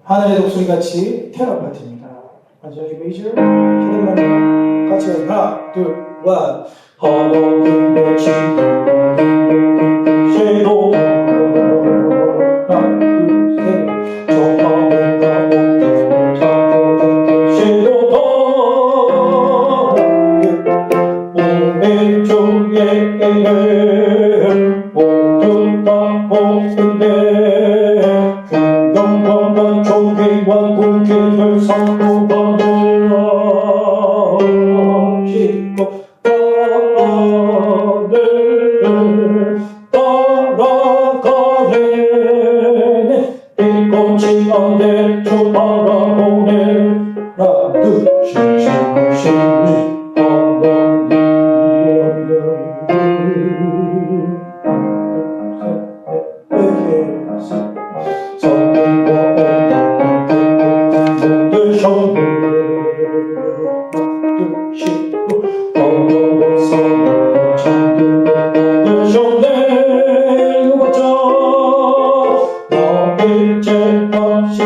하늘의 독수리 같이 테너 파트입니다. 마지막에 메이저 피들만 같이 하나 둘 원. 하늘의 빛이 섀도우 하나 둘 셋. 저 하늘 가운데 잡혀진 섀도우 오른쪽에 모두 다 보는데 그 영광과 존귀와 국기를 선포받으라 싣고 하늘을 따라가네 빛꽃이 반대쪽 바라보네 하나 둘 셋 이제 다시